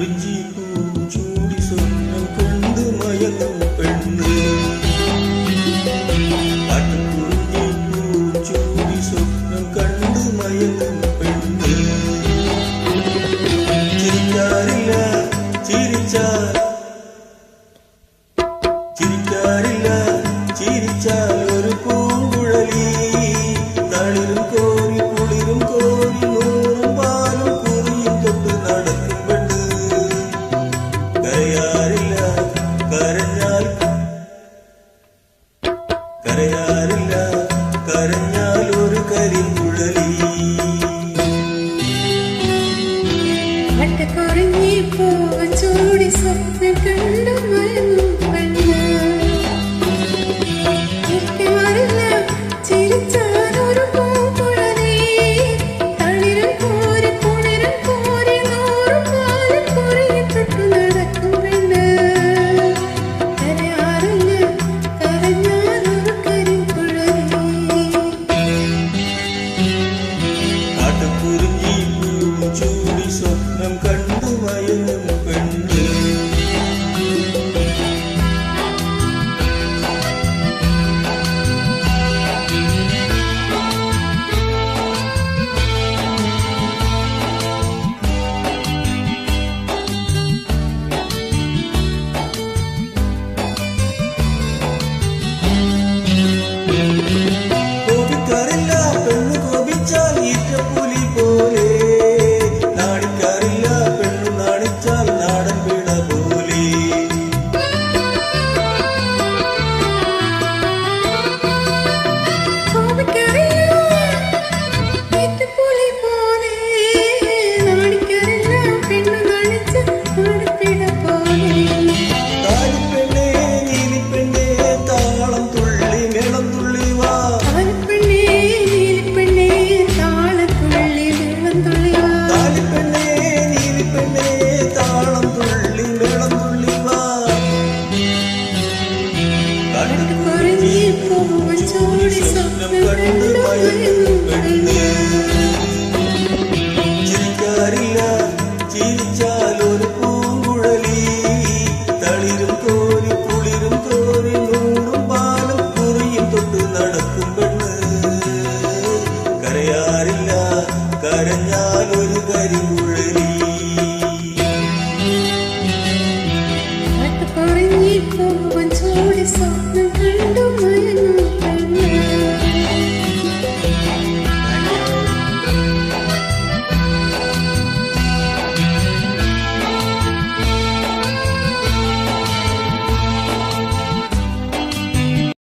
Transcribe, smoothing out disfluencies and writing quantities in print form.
കാട്ടുകുറിഞ്ചി പൂച്ചൂടി സ്വപ്നം കണ്ട് മയങ്ങും പെണ്ണ് കാട്ടുകുറിഞ്ചി പൂച്ചൂടി സ്വപ്നം കണ്ട് മയങ്ങും പെണ്ണ് ചിരിക്കാറില്ല ചിരിക്കാറില്ല ചിരിച്ചാൽ ഒരു പൂങ്കുഴലി തളിരും കോരി കുളിരും കോരി നൂറും പാലും കുറിയും തൊട്ട് നടക്കും പെണ്ണ് കരയാറില്ല കരഞ്ഞാൽ ഒരു കരിങ്കുഴലി കാട്ടുകുറിഞ്ഞി പൂച്ചൂടി സ്വപ്നം കണ്ടു മയങ്ങും പെണ്ണ് ചിരിക്കാറില്ല ചിരിച്ചാൽ ഒരു പൂങ്കുഴലി തളിരും കോരി കുളിരും കോരി നൂറും പാലും കുറിയും തൊട്ട് നടക്കും പെണ്ണ് കരയാറില്ല കരഞ്ഞാൽ ഒരു കരിങ്കുഴലി കാട്ടുകുറിഞ്ഞി പൂച്ചൂടി സ്വപ്നം കണ്ടു മയങ്ങും പെണ്ണ് കോപിക്കാറില്ല പെണ്ണു കോപിച്ചാൽ ഈറ്റപ്പുലി പോലെ നാണിക്കാറില്ല പെണ്ണു നാണിച്ചാൽ നാടൻ പിട പോലെ താലിപ്പെണ്ണേ നീലിപ്പെണ്ണേ താളം തുള്ളി മേളം തുള്ളി വാ താലിപ്പെണ്ണേ നീലിപ്പെണ്ണേ താളം തുള്ളി മേളം തുള്ളി വാ കാട്ടുകുറിഞ്ഞി പൂച്ചൂടി സ്വപ്നം കണ്ട് മയങ്ങും